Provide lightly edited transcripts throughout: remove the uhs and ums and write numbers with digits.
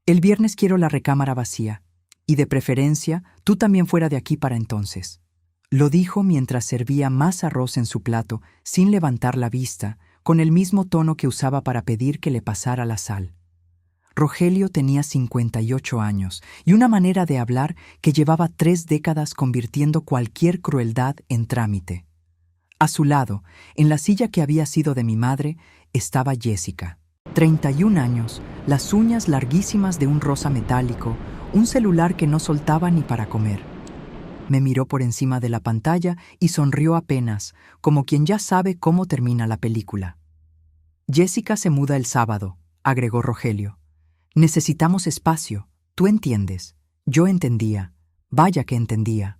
El viernes quiero la recámara vacía, y de preferencia, tú también fuera de aquí para entonces. Lo dijo mientras servía más arroz en su plato, sin levantar la vista, con el mismo tono que usaba para pedir que le pasara la sal. Rogelio tenía 58 años y una manera de hablar que llevaba 3 décadas convirtiendo cualquier crueldad en trámite. A su lado, en la silla que había sido de mi madre, estaba Jessica. 31 años, las uñas larguísimas de un rosa metálico, un celular que no soltaba ni para comer. Me miró por encima de la pantalla y sonrió apenas, como quien ya sabe cómo termina la película. Jessica se muda el sábado, agregó Rogelio. Necesitamos espacio, tú entiendes. Yo entendía, vaya que entendía.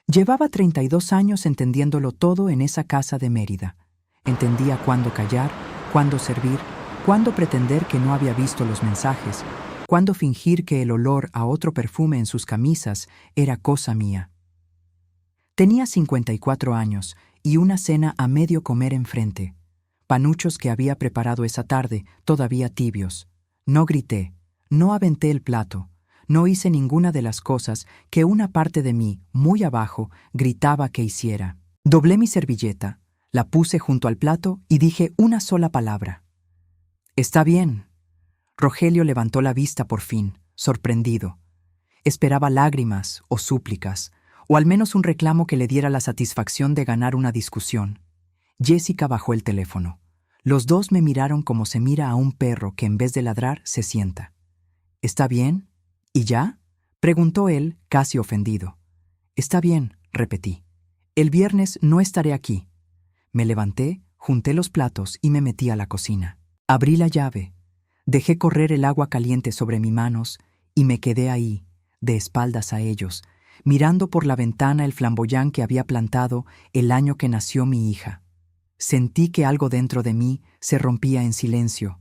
Llevaba 32 años entendiéndolo todo en esa casa de Mérida. Entendía cuándo callar, cuándo servir, cuándo pretender que no había visto los mensajes, cuándo fingir que el olor a otro perfume en sus camisas era cosa mía. Tenía 54 años y una cena a medio comer enfrente. Panuchos que había preparado esa tarde, todavía tibios. No grité, no aventé el plato. No hice ninguna de las cosas que una parte de mí, muy abajo, gritaba que hiciera. Doblé mi servilleta, la puse junto al plato y dije una sola palabra. «Está bien». Rogelio levantó la vista por fin, sorprendido. Esperaba lágrimas o súplicas, o al menos un reclamo que le diera la satisfacción de ganar una discusión. Jessica bajó el teléfono. Los dos me miraron como se mira a un perro que en vez de ladrar se sienta. «¿Está bien? ¿Y ya?», preguntó él, casi ofendido. «Está bien», repetí. «El viernes no estaré aquí». Me levanté, junté los platos y me metí a la cocina. Abrí la llave, dejé correr el agua caliente sobre mis manos y me quedé ahí, de espaldas a ellos, mirando por la ventana el flamboyán que había plantado el año que nació mi hija. Sentí que algo dentro de mí se rompía en silencio,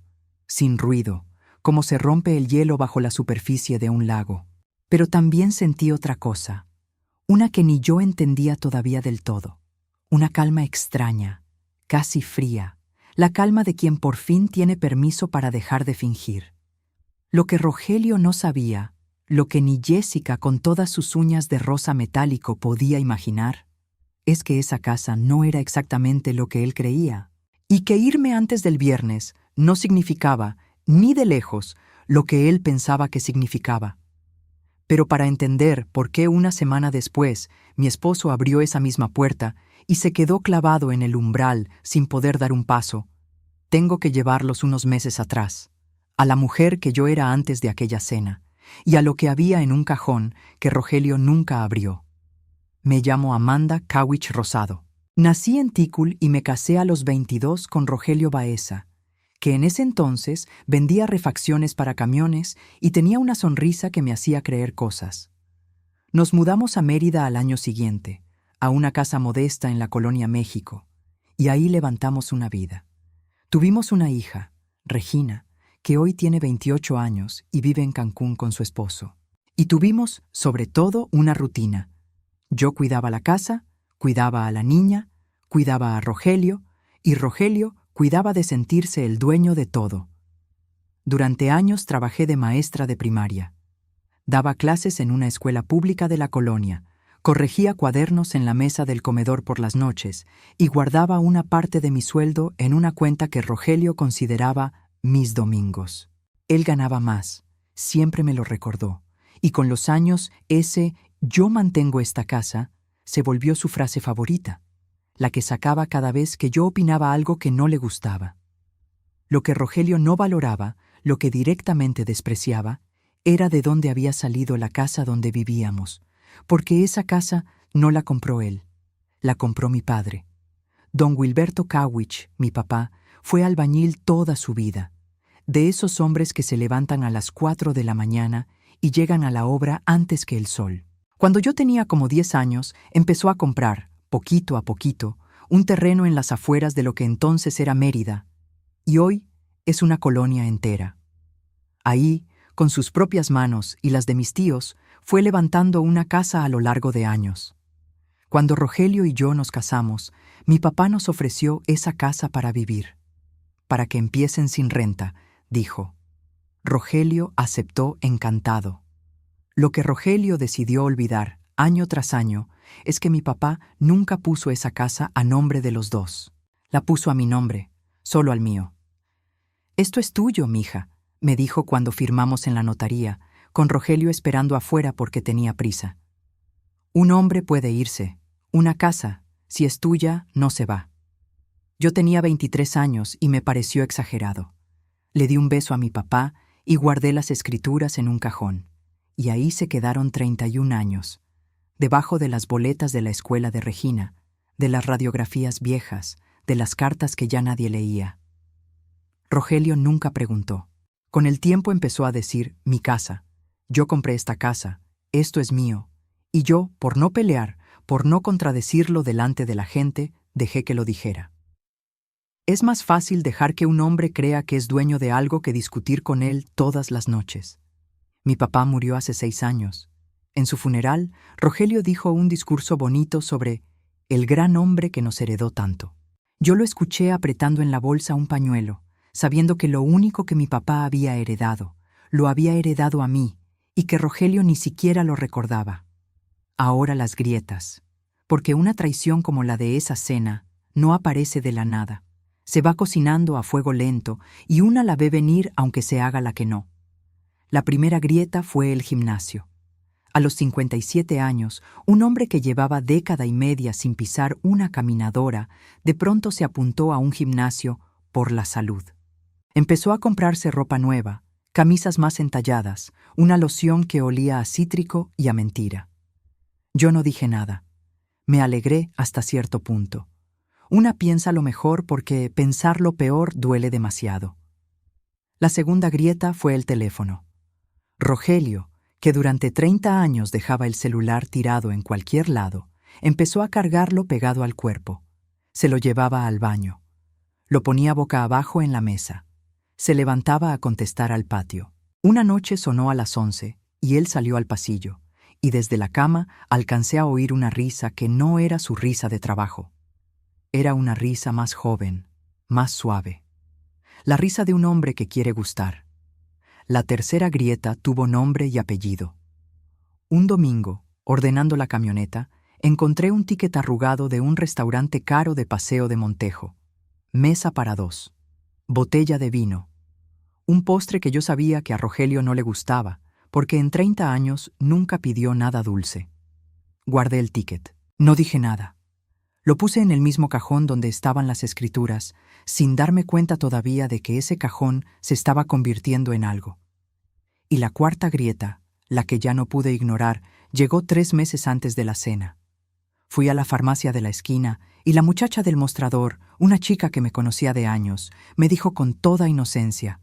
sin ruido, como se rompe el hielo bajo la superficie de un lago. Pero también sentí otra cosa, una que ni yo entendía todavía del todo. Una calma extraña, casi fría, la calma de quien por fin tiene permiso para dejar de fingir. Lo que Rogelio no sabía, lo que ni Jessica con todas sus uñas de rosa metálico podía imaginar, es que esa casa no era exactamente lo que él creía, y que irme antes del viernes no significaba, ni de lejos, lo que él pensaba que significaba. Pero para entender por qué una semana después mi esposo abrió esa misma puerta y se quedó clavado en el umbral sin poder dar un paso, tengo que llevarlos unos meses atrás, a la mujer que yo era antes de aquella cena, y a lo que había en un cajón que Rogelio nunca abrió. Me llamo Amanda Kawich Rosado. Nací en Ticul y me casé a los 22 con Rogelio Baeza, que en ese entonces vendía refacciones para camiones y tenía una sonrisa que me hacía creer cosas. Nos mudamos a Mérida al año siguiente, a una casa modesta en la Colonia México, y ahí levantamos una vida. Tuvimos una hija, Regina, que hoy tiene 28 años y vive en Cancún con su esposo. Y tuvimos, sobre todo, una rutina. Yo cuidaba la casa, cuidaba a la niña, cuidaba a Rogelio, y Rogelio cuidaba de sentirse el dueño de todo. Durante años trabajé de maestra de primaria. Daba clases en una escuela pública de la colonia, corregía cuadernos en la mesa del comedor por las noches y guardaba una parte de mi sueldo en una cuenta que Rogelio consideraba mis domingos. Él ganaba más, siempre me lo recordó, y con los años ese «yo mantengo esta casa» se volvió su frase favorita, la que sacaba cada vez que yo opinaba algo que no le gustaba. Lo que Rogelio no valoraba, lo que directamente despreciaba, era de dónde había salido la casa donde vivíamos, porque esa casa no la compró él, la compró mi padre. Don Wilberto Kawich, mi papá, fue albañil toda su vida, de esos hombres que se levantan a las 4 de la mañana y llegan a la obra antes que el sol. Cuando yo tenía como 10 años, empezó a comprar, poquito a poquito, un terreno en las afueras de lo que entonces era Mérida, y hoy es una colonia entera. Ahí, con sus propias manos y las de mis tíos, fue levantando una casa a lo largo de años. Cuando Rogelio y yo nos casamos, mi papá nos ofreció esa casa para vivir. Para que empiecen sin renta, dijo. Rogelio aceptó encantado. Lo que Rogelio decidió olvidar, año tras año, es que mi papá nunca puso esa casa a nombre de los dos. La puso a mi nombre, solo al mío. «Esto es tuyo, mija», me dijo cuando firmamos en la notaría, con Rogelio esperando afuera porque tenía prisa. «Un hombre puede irse. Una casa, si es tuya, no se va». Yo tenía 23 años y me pareció exagerado. Le di un beso a mi papá y guardé las escrituras en un cajón. Y ahí se quedaron 31 años, debajo de las boletas de la escuela de Regina, de las radiografías viejas, de las cartas que ya nadie leía. Rogelio nunca preguntó. Con el tiempo empezó a decir, mi casa, yo compré esta casa, esto es mío. Y yo, por no pelear, por no contradecirlo delante de la gente, dejé que lo dijera. Es más fácil dejar que un hombre crea que es dueño de algo que discutir con él todas las noches. Mi papá murió hace 6 años. En su funeral, Rogelio dijo un discurso bonito sobre el gran hombre que nos heredó tanto. Yo lo escuché apretando en la bolsa un pañuelo, sabiendo que lo único que mi papá había heredado, lo había heredado a mí, y que Rogelio ni siquiera lo recordaba. Ahora las grietas, porque una traición como la de esa cena no aparece de la nada. Se va cocinando a fuego lento y una la ve venir aunque se haga la que no. La primera grieta fue el gimnasio. A los 57 años, un hombre que llevaba década y media sin pisar una caminadora, de pronto se apuntó a un gimnasio por la salud. Empezó a comprarse ropa nueva, camisas más entalladas, una loción que olía a cítrico y a mentira. Yo no dije nada. Me alegré hasta cierto punto. Una piensa lo mejor porque pensar lo peor duele demasiado. La segunda grieta fue el teléfono. Rogelio, que durante 30 años dejaba el celular tirado en cualquier lado, empezó a cargarlo pegado al cuerpo. Se lo llevaba al baño. Lo ponía boca abajo en la mesa. Se levantaba a contestar al patio. Una noche sonó a las 11 y él salió al pasillo, y desde la cama alcancé a oír una risa que no era su risa de trabajo. Era una risa más joven, más suave. La risa de un hombre que quiere gustar. La tercera grieta tuvo nombre y apellido. Un domingo, ordenando la camioneta, encontré un ticket arrugado de un restaurante caro de Paseo de Montejo. Mesa para 2. Botella de vino. Un postre que yo sabía que a Rogelio no le gustaba, porque en 30 años nunca pidió nada dulce. Guardé el ticket. No dije nada. Lo puse en el mismo cajón donde estaban las escrituras, sin darme cuenta todavía de que ese cajón se estaba convirtiendo en algo. Y la cuarta grieta, la que ya no pude ignorar, llegó 3 meses antes de la cena. Fui a la farmacia de la esquina y la muchacha del mostrador, una chica que me conocía de años, me dijo con toda inocencia,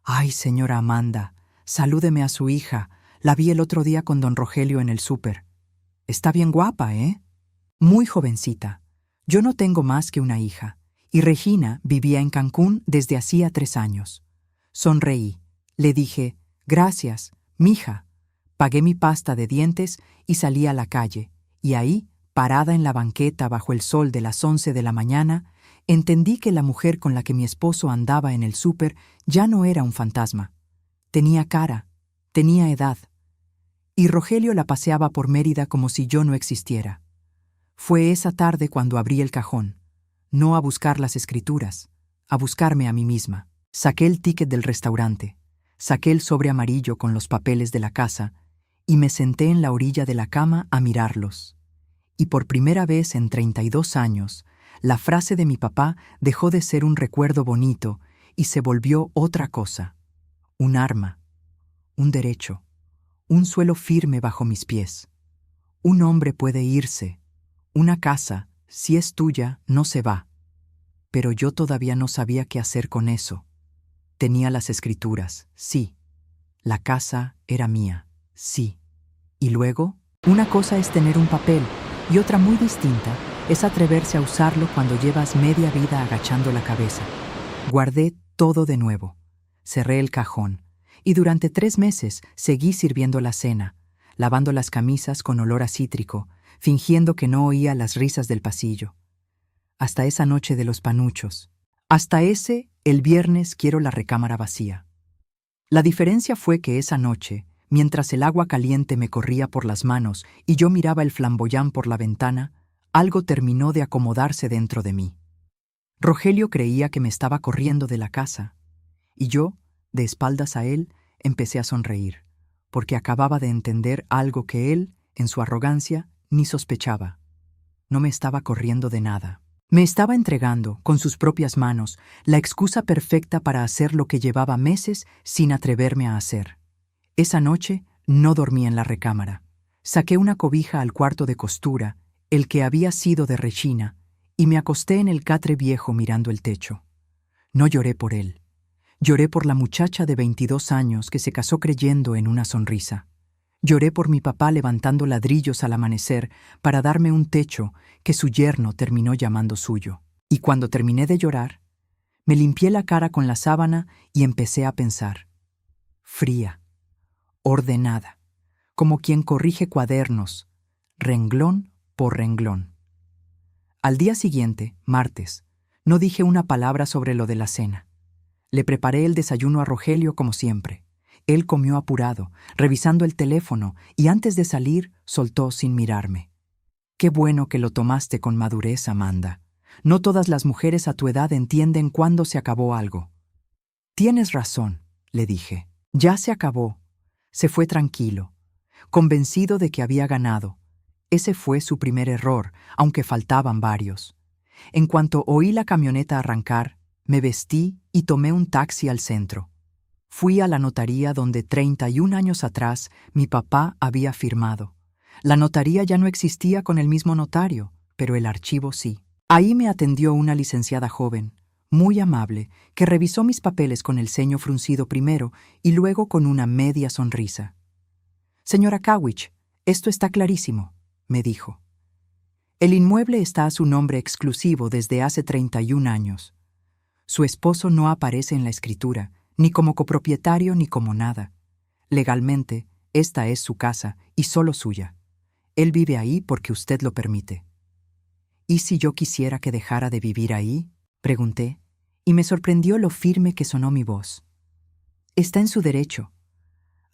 «Ay, señora Amanda, salúdeme a su hija, la vi el otro día con don Rogelio en el súper. Está bien guapa, ¿eh? Muy jovencita. Yo no tengo más que una hija, y Regina vivía en Cancún desde hacía 3 años. Sonreí. Le dije, «Gracias, mija». Pagué mi pasta de dientes y salí a la calle, y ahí, parada en la banqueta bajo el sol de las 11 de la mañana, entendí que la mujer con la que mi esposo andaba en el súper ya no era un fantasma. Tenía cara, tenía edad. Y Rogelio la paseaba por Mérida como si yo no existiera. Fue esa tarde cuando abrí el cajón, no a buscar las escrituras, a buscarme a mí misma. Saqué el ticket del restaurante, saqué el sobre amarillo con los papeles de la casa y me senté en la orilla de la cama a mirarlos. Y por primera vez en 32 años, la frase de mi papá dejó de ser un recuerdo bonito y se volvió otra cosa. Un arma, un derecho, un suelo firme bajo mis pies. Un hombre puede irse. Una casa, si es tuya, no se va. Pero yo todavía no sabía qué hacer con eso. Tenía las escrituras, sí. La casa era mía, sí. Y luego, una cosa es tener un papel y otra muy distinta es atreverse a usarlo cuando llevas media vida agachando la cabeza. Guardé todo de nuevo. Cerré el cajón y durante 3 meses seguí sirviendo la cena, lavando las camisas con olor a cítrico, fingiendo que no oía las risas del pasillo. Hasta esa noche de los panuchos. Hasta ese, el viernes quiero la recámara vacía. La diferencia fue que esa noche, mientras el agua caliente me corría por las manos y yo miraba el flamboyán por la ventana, algo terminó de acomodarse dentro de mí. Rogelio creía que me estaba corriendo de la casa, y yo, de espaldas a él, empecé a sonreír, porque acababa de entender algo que él, en su arrogancia, ni sospechaba. No me estaba corriendo de nada. Me estaba entregando, con sus propias manos, la excusa perfecta para hacer lo que llevaba meses sin atreverme a hacer. Esa noche no dormí en la recámara. Saqué una cobija al cuarto de costura, el que había sido de Regina, y me acosté en el catre viejo mirando el techo. No lloré por él. Lloré por la muchacha de 22 años que se casó creyendo en una sonrisa. Lloré por mi papá levantando ladrillos al amanecer para darme un techo que su yerno terminó llamando suyo. Y cuando terminé de llorar, me limpié la cara con la sábana y empecé a pensar. Fría, ordenada, como quien corrige cuadernos, renglón por renglón. Al día siguiente, martes, no dije una palabra sobre lo de la cena. Le preparé el desayuno a Rogelio como siempre. Él comió apurado, revisando el teléfono, y antes de salir, soltó sin mirarme. Qué bueno que lo tomaste con madurez, Amanda. No todas las mujeres a tu edad entienden cuándo se acabó algo. Tienes razón, le dije. Ya se acabó. Se fue tranquilo, convencido de que había ganado. Ese fue su primer error, aunque faltaban varios. En cuanto oí la camioneta arrancar, me vestí y tomé un taxi al centro. Fui a la notaría donde 31 años atrás mi papá había firmado. La notaría ya no existía con el mismo notario, pero el archivo sí. Ahí me atendió una licenciada joven, muy amable, que revisó mis papeles con el ceño fruncido primero y luego con una media sonrisa. «Señora Kawich, esto está clarísimo», me dijo. «El inmueble está a su nombre exclusivo desde hace 31 años. Su esposo no aparece en la escritura, ni como copropietario ni como nada. Legalmente, esta es su casa y solo suya. Él vive ahí porque usted lo permite». «¿Y si yo quisiera que dejara de vivir ahí?», pregunté, y me sorprendió lo firme que sonó mi voz. «Está en su derecho.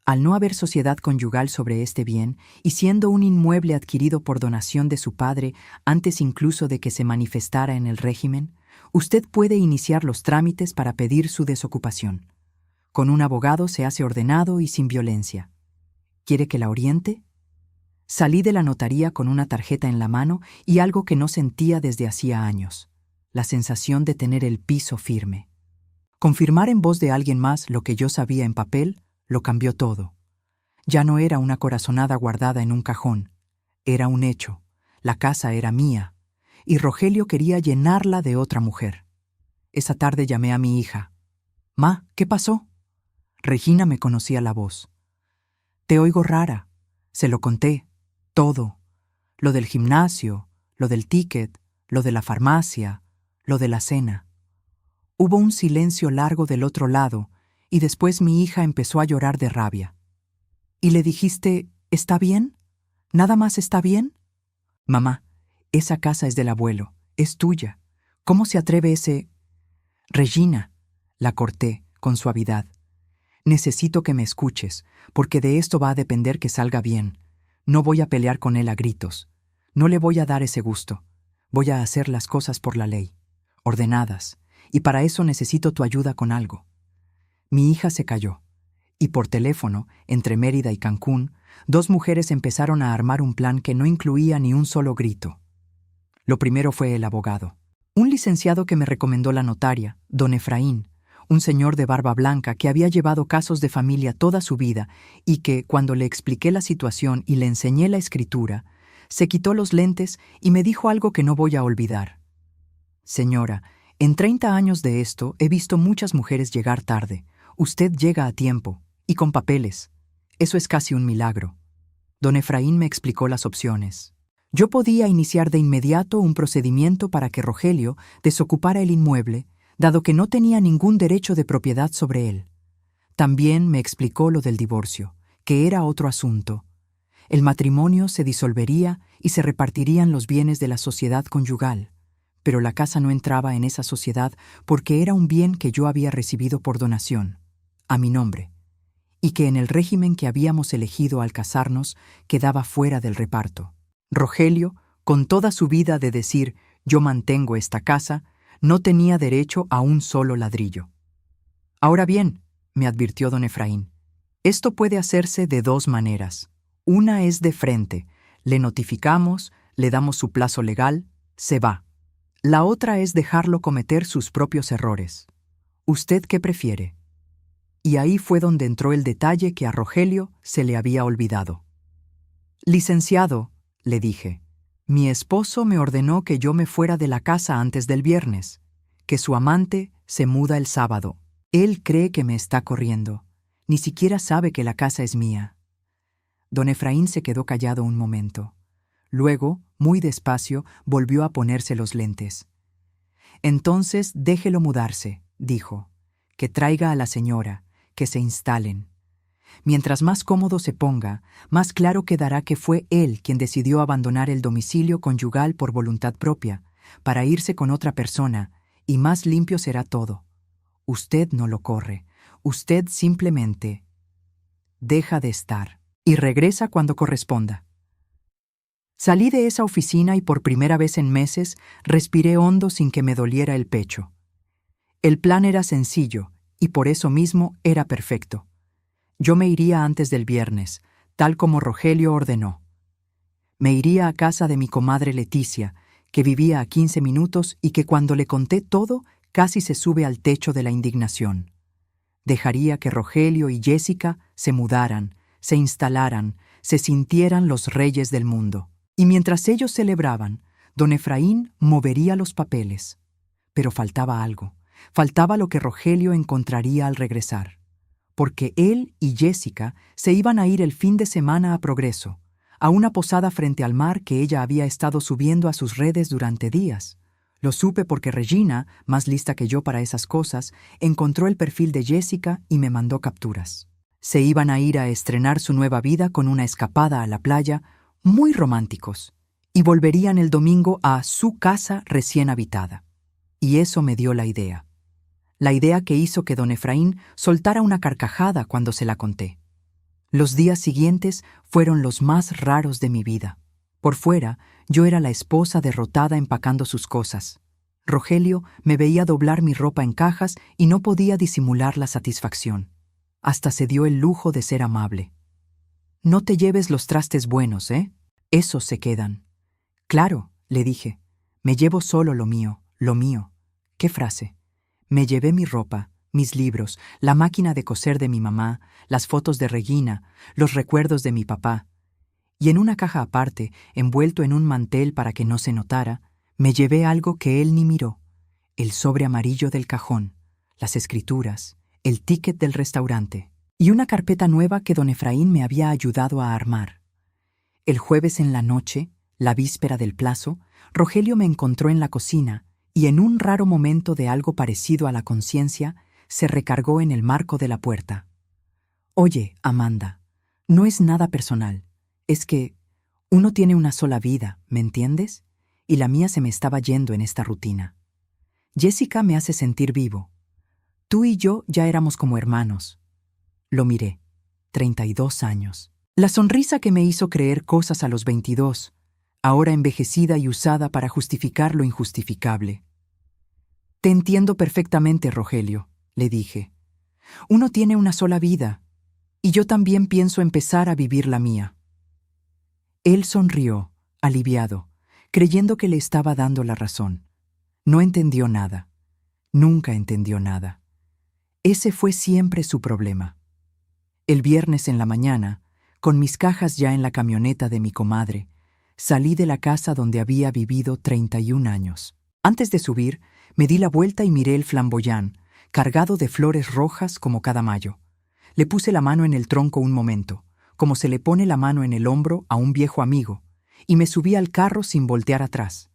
Al no haber sociedad conyugal sobre este bien, y siendo un inmueble adquirido por donación de su padre antes incluso de que se manifestara en el régimen, usted puede iniciar los trámites para pedir su desocupación. Con un abogado se hace ordenado y sin violencia. ¿Quiere que la oriente?». Salí de la notaría con una tarjeta en la mano y algo que no sentía desde hacía años, la sensación de tener el piso firme. Confirmar en voz de alguien más lo que yo sabía en papel lo cambió todo. Ya no era una corazonada guardada en un cajón, era un hecho. La casa era mía, y Rogelio quería llenarla de otra mujer. Esa tarde llamé a mi hija. «Ma, ¿qué pasó?». Regina me conocía la voz. «Te oigo rara». Se lo conté, todo. Lo del gimnasio, lo del ticket, lo de la farmacia, lo de la cena. Hubo un silencio largo del otro lado, y después mi hija empezó a llorar de rabia. «¿Y le dijiste, está bien? ¿Nada más está bien?». «Mamá, esa casa es del abuelo, es tuya. ¿Cómo se atreve ese...?» «Regina», la corté con suavidad. «Necesito que me escuches, porque de esto va a depender que salga bien. No voy a pelear con él a gritos. No le voy a dar ese gusto. Voy a hacer las cosas por la ley, ordenadas, y para eso necesito tu ayuda con algo». Mi hija se calló, y por teléfono, entre Mérida y Cancún, 2 mujeres empezaron a armar un plan que no incluía ni un solo grito. Lo primero fue el abogado. Un licenciado que me recomendó la notaria, don Efraín, un señor de barba blanca que había llevado casos de familia toda su vida y que, cuando le expliqué la situación y le enseñé la escritura, se quitó los lentes y me dijo algo que no voy a olvidar. «Señora, en 30 años de esto he visto muchas mujeres llegar tarde. Usted llega a tiempo, y con papeles. Eso es casi un milagro». Don Efraín me explicó las opciones. Yo podía iniciar de inmediato un procedimiento para que Rogelio desocupara el inmueble, dado que no tenía ningún derecho de propiedad sobre él. También me explicó lo del divorcio, que era otro asunto. El matrimonio se disolvería y se repartirían los bienes de la sociedad conyugal, pero la casa no entraba en esa sociedad porque era un bien que yo había recibido por donación, a mi nombre, y que en el régimen que habíamos elegido al casarnos quedaba fuera del reparto. Rogelio, con toda su vida de decir «yo mantengo esta casa», no tenía derecho a un solo ladrillo. «Ahora bien», me advirtió don Efraín, «esto puede hacerse de dos maneras. Una es de frente, le notificamos, le damos su plazo legal, se va. La otra es dejarlo cometer sus propios errores. ¿Usted qué prefiere?». Y ahí fue donde entró el detalle que a Rogelio se le había olvidado. «Licenciado», le dije, «mi esposo me ordenó que yo me fuera de la casa antes del viernes, que su amante se muda el sábado. Él cree que me está corriendo. Ni siquiera sabe que la casa es mía». Don Efraín se quedó callado un momento. Luego, muy despacio, volvió a ponerse los lentes. «Entonces déjelo mudarse», dijo, «que traiga a la señora, que se instalen. Mientras más cómodo se ponga, más claro quedará que fue él quien decidió abandonar el domicilio conyugal por voluntad propia, para irse con otra persona, y más limpio será todo. Usted no lo corre, usted simplemente deja de estar y regresa cuando corresponda». Salí de esa oficina y por primera vez en meses respiré hondo sin que me doliera el pecho. El plan era sencillo y por eso mismo era perfecto. Yo me iría antes del viernes, tal como Rogelio ordenó. Me iría a casa de mi comadre Leticia, que vivía a 15 minutos y que cuando le conté todo casi se sube al techo de la indignación. Dejaría que Rogelio y Jessica se mudaran, se instalaran, se sintieran los reyes del mundo. Y mientras ellos celebraban, don Efraín movería los papeles. Pero faltaba algo. Faltaba lo que Rogelio encontraría al regresar. Porque él y Jessica se iban a ir el fin de semana a Progreso, a una posada frente al mar que ella había estado subiendo a sus redes durante días. Lo supe porque Regina, más lista que yo para esas cosas, encontró el perfil de Jessica y me mandó capturas. Se iban a ir a estrenar su nueva vida con una escapada a la playa, muy románticos, y volverían el domingo a su casa recién habitada. Y eso me dio la idea. La idea que hizo que don Efraín soltara una carcajada cuando se la conté. Los días siguientes fueron los más raros de mi vida. Por fuera, yo era la esposa derrotada empacando sus cosas. Rogelio me veía doblar mi ropa en cajas y no podía disimular la satisfacción. Hasta se dio el lujo de ser amable. «No te lleves los trastes buenos, ¿eh? Esos se quedan». «Claro», le dije, «me llevo solo lo mío, lo mío». ¿Qué frase? Me llevé mi ropa, mis libros, la máquina de coser de mi mamá, las fotos de Regina, los recuerdos de mi papá. Y en una caja aparte, envuelto en un mantel para que no se notara, me llevé algo que él ni miró: el sobre amarillo del cajón, las escrituras, el ticket del restaurante y una carpeta nueva que don Efraín me había ayudado a armar. El jueves en la noche, la víspera del plazo, Rogelio me encontró en la cocina y en un raro momento de algo parecido a la conciencia, se recargó en el marco de la puerta. «Oye, Amanda, no es nada personal. Es que uno tiene una sola vida, ¿me entiendes? Y la mía se me estaba yendo en esta rutina. Jessica me hace sentir vivo. Tú y yo ya éramos como hermanos». Lo miré. 32 años. La sonrisa que me hizo creer cosas a los 22, ahora envejecida y usada para justificar lo injustificable. «Te entiendo perfectamente, Rogelio», le dije. «Uno tiene una sola vida, y yo también pienso empezar a vivir la mía». Él sonrió, aliviado, creyendo que le estaba dando la razón. No entendió nada. Nunca entendió nada. Ese fue siempre su problema. El viernes en la mañana, con mis cajas ya en la camioneta de mi comadre, salí de la casa donde había vivido 31 años. Antes de subir, me di la vuelta y miré el flamboyán, cargado de flores rojas como cada mayo. Le puse la mano en el tronco un momento, como se le pone la mano en el hombro a un viejo amigo, y me subí al carro sin voltear atrás.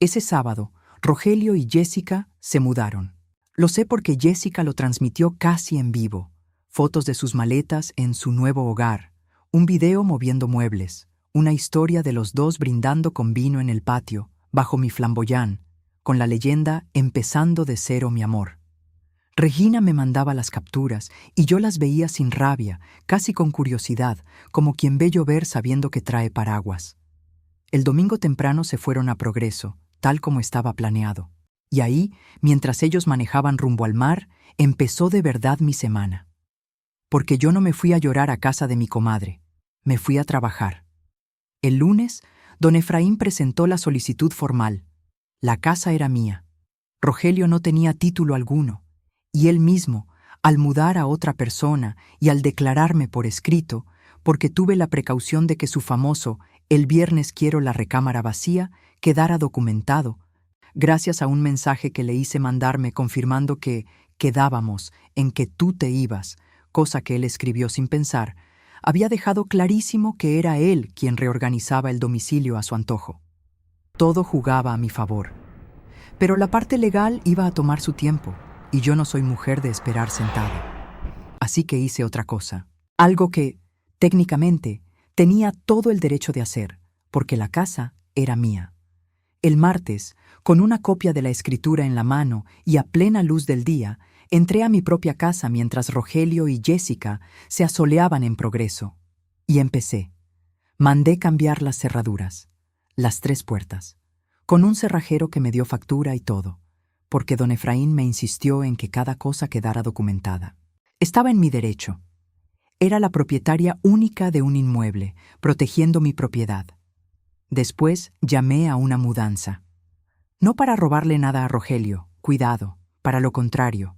Ese sábado, Rogelio y Jessica se mudaron. Lo sé porque Jessica lo transmitió casi en vivo. Fotos de sus maletas en su nuevo hogar, un video moviendo muebles, una historia de los dos brindando con vino en el patio, bajo mi flamboyán, con la leyenda «Empezando de cero, mi amor». Regina me mandaba las capturas y yo las veía sin rabia, casi con curiosidad, como quien ve llover sabiendo que trae paraguas. El domingo temprano se fueron a Progreso, tal como estaba planeado. Y ahí, mientras ellos manejaban rumbo al mar, empezó de verdad mi semana. Porque yo no me fui a llorar a casa de mi comadre, me fui a trabajar. El lunes, don Efraín presentó la solicitud formal. La casa era mía. Rogelio no tenía título alguno, y él mismo, al mudar a otra persona y al declararme por escrito, porque tuve la precaución de que su famoso «El viernes quiero la recámara vacía» quedara documentado, gracias a un mensaje que le hice mandarme confirmando que quedábamos en que tú te ibas, cosa que él escribió sin pensar, había dejado clarísimo que era él quien reorganizaba el domicilio a su antojo. Todo jugaba a mi favor. Pero la parte legal iba a tomar su tiempo, y yo no soy mujer de esperar sentada. Así que hice otra cosa, algo que, técnicamente, tenía todo el derecho de hacer, porque la casa era mía. El martes, con una copia de la escritura en la mano y a plena luz del día, entré a mi propia casa mientras Rogelio y Jessica se asoleaban en Progreso. Y empecé. Mandé cambiar las cerraduras, las 3 puertas, con un cerrajero que me dio factura y todo, porque don Efraín me insistió en que cada cosa quedara documentada. Estaba en mi derecho. Era la propietaria única de un inmueble, protegiendo mi propiedad. Después llamé a una mudanza. No para robarle nada a Rogelio, cuidado, para lo contrario.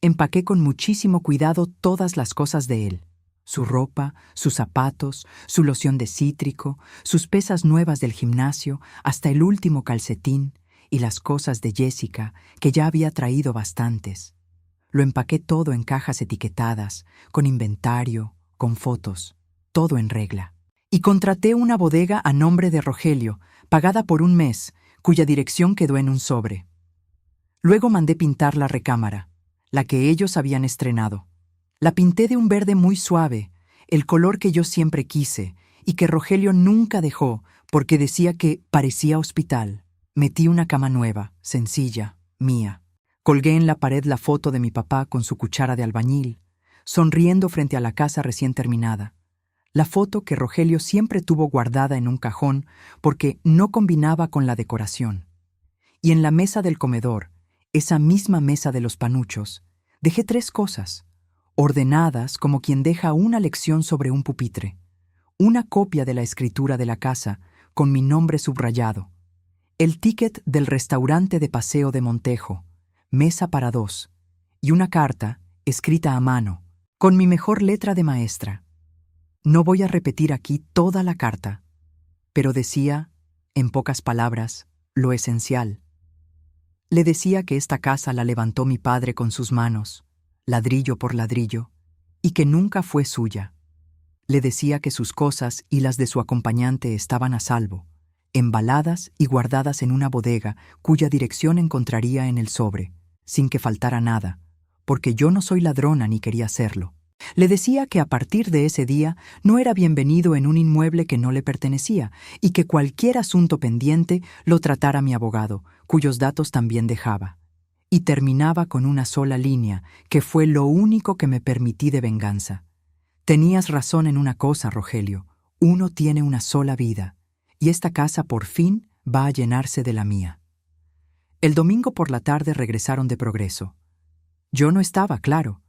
Empaqué con muchísimo cuidado todas las cosas de él. Su ropa, sus zapatos, su loción de cítrico, sus pesas nuevas del gimnasio, hasta el último calcetín, y las cosas de Jessica, que ya había traído bastantes. Lo empaqué todo en cajas etiquetadas, con inventario, con fotos, todo en regla. Y contraté una bodega a nombre de Rogelio, pagada por un mes, cuya dirección quedó en un sobre. Luego mandé pintar la recámara, la que ellos habían estrenado. La pinté de un verde muy suave, el color que yo siempre quise y que Rogelio nunca dejó porque decía que parecía hospital. Metí una cama nueva, sencilla, mía. Colgué en la pared la foto de mi papá con su cuchara de albañil, sonriendo frente a la casa recién terminada. La foto que Rogelio siempre tuvo guardada en un cajón porque no combinaba con la decoración. Y en la mesa del comedor, esa misma mesa de los panuchos, dejé 3 cosas, ordenadas como quien deja una lección sobre un pupitre. Una copia de la escritura de la casa, con mi nombre subrayado. El ticket del restaurante de paseo de Montejo, mesa para 2, y una carta, escrita a mano, con mi mejor letra de maestra. No voy a repetir aquí toda la carta, pero decía, en pocas palabras, lo esencial. Le decía que esta casa la levantó mi padre con sus manos, ladrillo por ladrillo, y que nunca fue suya. Le decía que sus cosas y las de su acompañante estaban a salvo, embaladas y guardadas en una bodega cuya dirección encontraría en el sobre, sin que faltara nada, porque yo no soy ladrona ni quería serlo. Le decía que a partir de ese día no era bienvenido en un inmueble que no le pertenecía y que cualquier asunto pendiente lo tratara mi abogado, cuyos datos también dejaba. Y terminaba con una sola línea, que fue lo único que me permití de venganza. Tenías razón en una cosa, Rogelio. Uno tiene una sola vida, y esta casa por fin va a llenarse de la mía. El domingo por la tarde regresaron de Progreso. Yo no estaba, claro.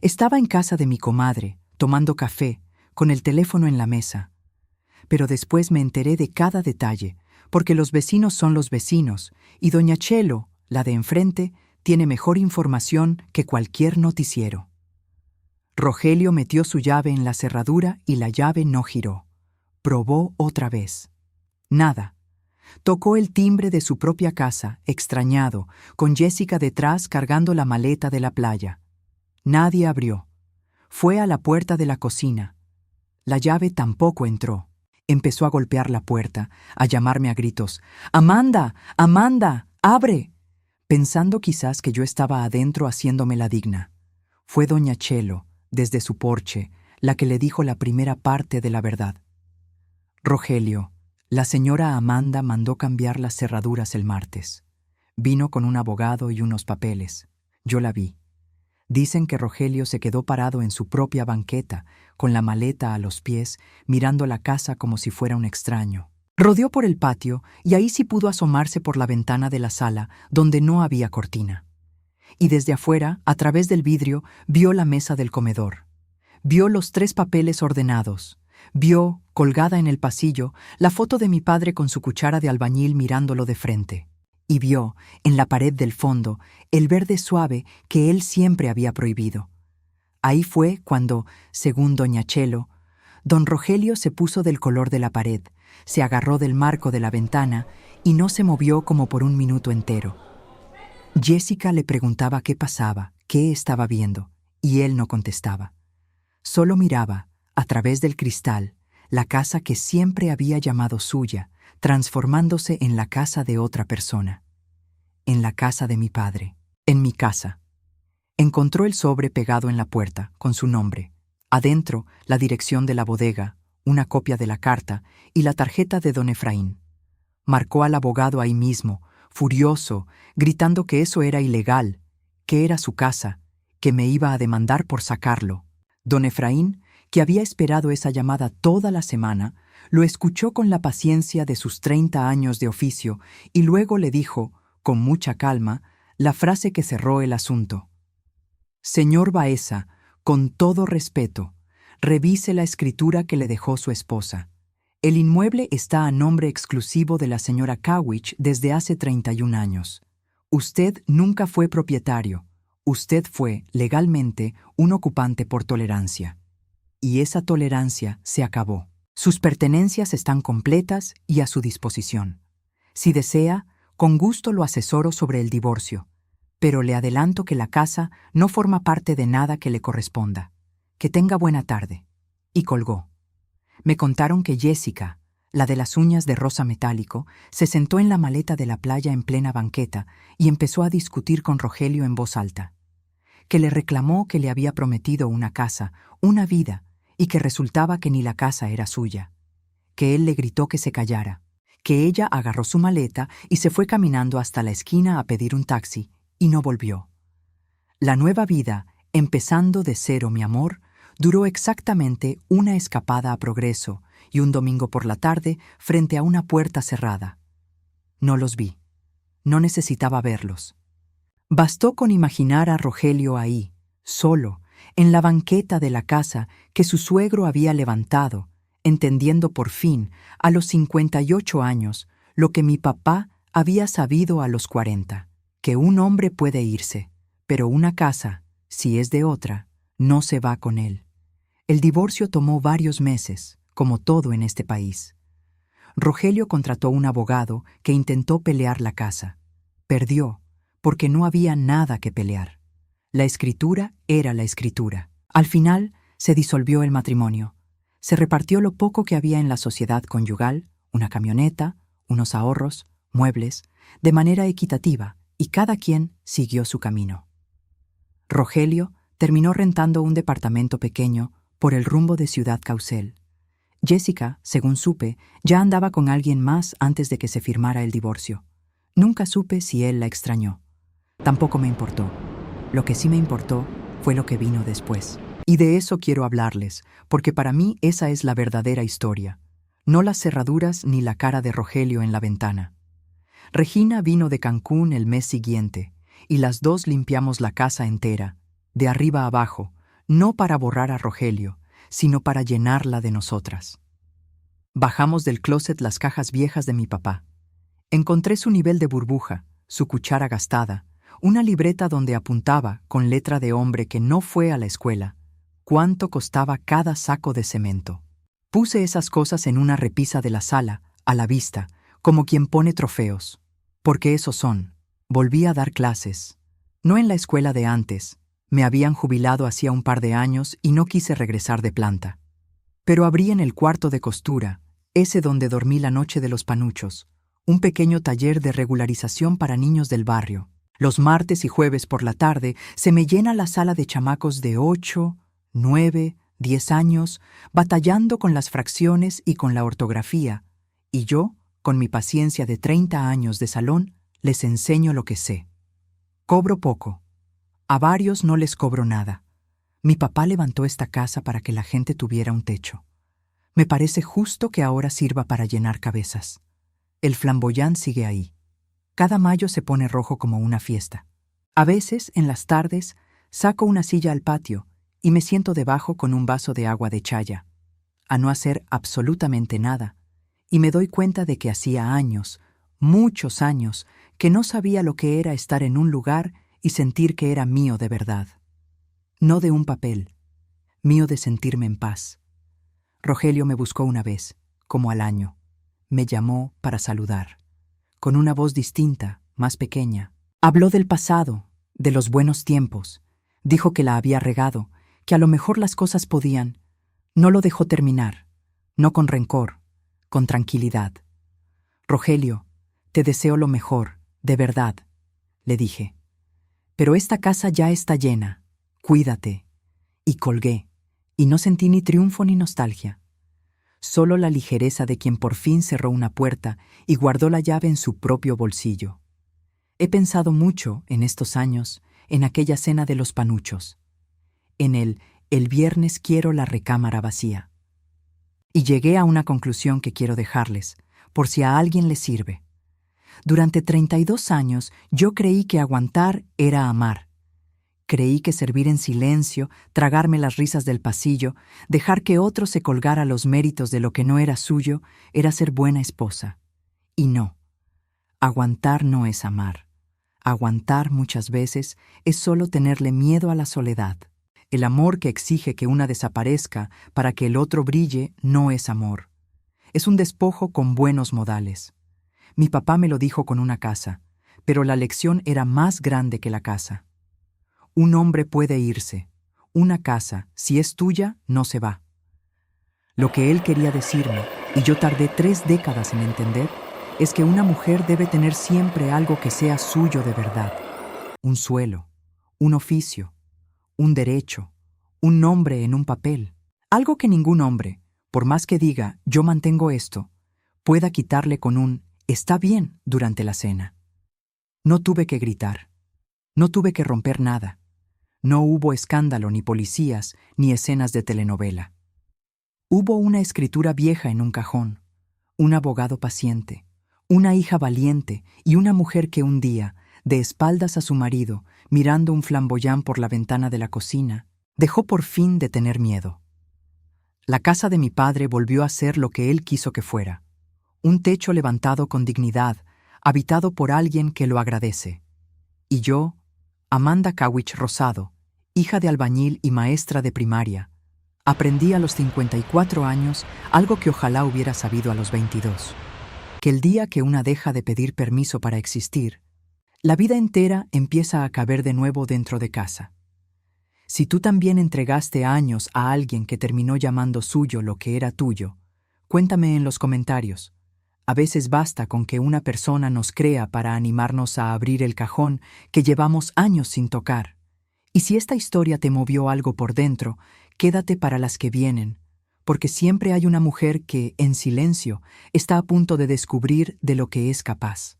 Estaba en casa de mi comadre, tomando café, con el teléfono en la mesa. Pero después me enteré de cada detalle, porque los vecinos son los vecinos, y doña Chelo, la de enfrente, tiene mejor información que cualquier noticiero. Rogelio metió su llave en la cerradura y la llave no giró. Probó otra vez. Nada. Tocó el timbre de su propia casa, extrañado, con Jessica detrás cargando la maleta de la playa. Nadie abrió. Fue a la puerta de la cocina. La llave tampoco entró. Empezó a golpear la puerta, a llamarme a gritos. «¡Amanda! ¡Amanda! ¡Abre!», pensando quizás que yo estaba adentro haciéndome la digna. Fue doña Chelo, desde su porche, la que le dijo la primera parte de la verdad. «Rogelio, la señora Amanda mandó cambiar las cerraduras el martes. Vino con un abogado y unos papeles. Yo la vi. Dicen que Rogelio se quedó parado en su propia banqueta, con la maleta a los pies, mirando la casa como si fuera un extraño. Rodeó por el patio y ahí sí pudo asomarse por la ventana de la sala, donde no había cortina. Y desde afuera, a través del vidrio, vio la mesa del comedor. Vio los 3 papeles ordenados. Vio, colgada en el pasillo, la foto de mi padre con su cuchara de albañil mirándolo de frente. Y vio, en la pared del fondo, el verde suave que él siempre había prohibido. Ahí fue cuando, según doña Chelo, don Rogelio se puso del color de la pared, se agarró del marco de la ventana y no se movió como por un minuto entero. Jessica le preguntaba qué pasaba, qué estaba viendo, y él no contestaba. Solo miraba, a través del cristal, la casa que siempre había llamado suya, transformándose en la casa de otra persona. En la casa de mi padre. En mi casa. Encontró el sobre pegado en la puerta, con su nombre. Adentro, la dirección de la bodega, una copia de la carta y la tarjeta de don Efraín. Marcó al abogado ahí mismo, furioso, gritando que eso era ilegal, que era su casa, que me iba a demandar por sacarlo. Don Efraín, que había esperado esa llamada toda la semana, lo escuchó con la paciencia de sus 30 años de oficio y luego le dijo, con mucha calma, la frase que cerró el asunto. Señor Baeza, con todo respeto, revise la escritura que le dejó su esposa. El inmueble está a nombre exclusivo de la señora Kawich desde hace 31 años. Usted nunca fue propietario. Usted fue, legalmente, un ocupante por tolerancia. Y esa tolerancia se acabó. Sus pertenencias están completas y a su disposición. Si desea, con gusto lo asesoro sobre el divorcio, pero le adelanto que la casa no forma parte de nada que le corresponda. Que tenga buena tarde. Y colgó. Me contaron que Jessica, la de las uñas de rosa metálico, se sentó en la maleta de la playa en plena banqueta y empezó a discutir con Rogelio en voz alta. Que le reclamó que le había prometido una casa, una vida, y que resultaba que ni la casa era suya. Que él le gritó que se callara, que ella agarró su maleta y se fue caminando hasta la esquina a pedir un taxi, y no volvió. La nueva vida, empezando de cero, mi amor, duró exactamente una escapada a Progreso y un domingo por la tarde frente a una puerta cerrada. No los vi. No necesitaba verlos. Bastó con imaginar a Rogelio ahí, solo, en la banqueta de la casa que su suegro había levantado, entendiendo por fin, a los 58 años, lo que mi papá había sabido a los 40, que un hombre puede irse, pero una casa, si es de otra, no se va con él. El divorcio tomó varios meses, como todo en este país. Rogelio contrató un abogado que intentó pelear la casa. Perdió, porque no había nada que pelear. La escritura era la escritura. Al final, se disolvió el matrimonio. Se repartió lo poco que había en la sociedad conyugal, una camioneta, unos ahorros, muebles, de manera equitativa, y cada quien siguió su camino. Rogelio terminó rentando un departamento pequeño por el rumbo de Ciudad Caucel. Jessica, según supe, ya andaba con alguien más antes de que se firmara el divorcio. Nunca supe si él la extrañó. Tampoco me importó. Lo que sí me importó fue lo que vino después. Y de eso quiero hablarles, porque para mí esa es la verdadera historia. No las cerraduras ni la cara de Rogelio en la ventana. Regina vino de Cancún el mes siguiente, y las dos limpiamos la casa entera, de arriba a abajo, no para borrar a Rogelio, sino para llenarla de nosotras. Bajamos del closet las cajas viejas de mi papá. Encontré su nivel de burbuja, su cuchara gastada, una libreta donde apuntaba, con letra de hombre que no fue a la escuela, cuánto costaba cada saco de cemento. Puse esas cosas en una repisa de la sala, a la vista, como quien pone trofeos. Porque esos son. Volví a dar clases. No en la escuela de antes. Me habían jubilado hacía un par de años y no quise regresar de planta. Pero abrí en el cuarto de costura, ese donde dormí la noche de los panuchos, un pequeño taller de regularización para niños del barrio. Los martes y jueves por la tarde se me llena la sala de chamacos de 8, 9, 10 años, batallando con las fracciones y con la ortografía, y yo, con mi paciencia de 30 años de salón, les enseño lo que sé. Cobro poco. A varios no les cobro nada. Mi papá levantó esta casa para que la gente tuviera un techo. Me parece justo que ahora sirva para llenar cabezas. El flamboyán sigue ahí. Cada mayo se pone rojo como una fiesta. A veces, en las tardes, saco una silla al patio y me siento debajo con un vaso de agua de chaya, a no hacer absolutamente nada, y me doy cuenta de que hacía años, muchos años, que no sabía lo que era estar en un lugar y sentir que era mío de verdad. No de un papel, mío de sentirme en paz. Rogelio me buscó una vez, como al año. Me llamó para saludar. Con una voz distinta, más pequeña. Habló del pasado, de los buenos tiempos. Dijo que la había regado, que a lo mejor las cosas podían. No lo dejó terminar, no con rencor, con tranquilidad. Rogelio, te deseo lo mejor, de verdad, le dije. Pero esta casa ya está llena, cuídate. Y colgué, y no sentí ni triunfo ni nostalgia. Solo la ligereza de quien por fin cerró una puerta y guardó la llave en su propio bolsillo. He pensado mucho, en estos años, en aquella cena de los panuchos. En el viernes quiero la recámara vacía. Y llegué a una conclusión que quiero dejarles, por si a alguien les sirve. Durante 32 años yo creí que aguantar era amar. Creí que servir en silencio, tragarme las risas del pasillo, dejar que otro se colgara los méritos de lo que no era suyo, era ser buena esposa. Y no. Aguantar no es amar. Aguantar muchas veces es solo tenerle miedo a la soledad. El amor que exige que una desaparezca para que el otro brille no es amor. Es un despojo con buenos modales. Mi papá me lo dijo con una casa, pero la lección era más grande que la casa. Un hombre puede irse. Una casa, si es tuya, no se va. Lo que él quería decirme, y yo tardé 3 décadas en entender, es que una mujer debe tener siempre algo que sea suyo de verdad. Un suelo, un oficio, un derecho, un nombre en un papel. Algo que ningún hombre, por más que diga yo mantengo esto, pueda quitarle con un está bien durante la cena. No tuve que gritar. No tuve que romper nada. No hubo escándalo, ni policías, ni escenas de telenovela. Hubo una escritura vieja en un cajón, un abogado paciente, una hija valiente y una mujer que un día, de espaldas a su marido, mirando un flamboyán por la ventana de la cocina, dejó por fin de tener miedo. La casa de mi padre volvió a ser lo que él quiso que fuera. Un techo levantado con dignidad, habitado por alguien que lo agradece. Y yo, Amanda Kawich Rosado, hija de albañil y maestra de primaria, aprendí a los 54 años algo que ojalá hubiera sabido a los 22. Que el día que una deja de pedir permiso para existir, la vida entera empieza a caber de nuevo dentro de casa. Si tú también entregaste años a alguien que terminó llamando suyo lo que era tuyo, cuéntame en los comentarios. A veces basta con que una persona nos crea para animarnos a abrir el cajón que llevamos años sin tocar. Y si esta historia te movió algo por dentro, quédate para las que vienen, porque siempre hay una mujer que, en silencio, está a punto de descubrir de lo que es capaz.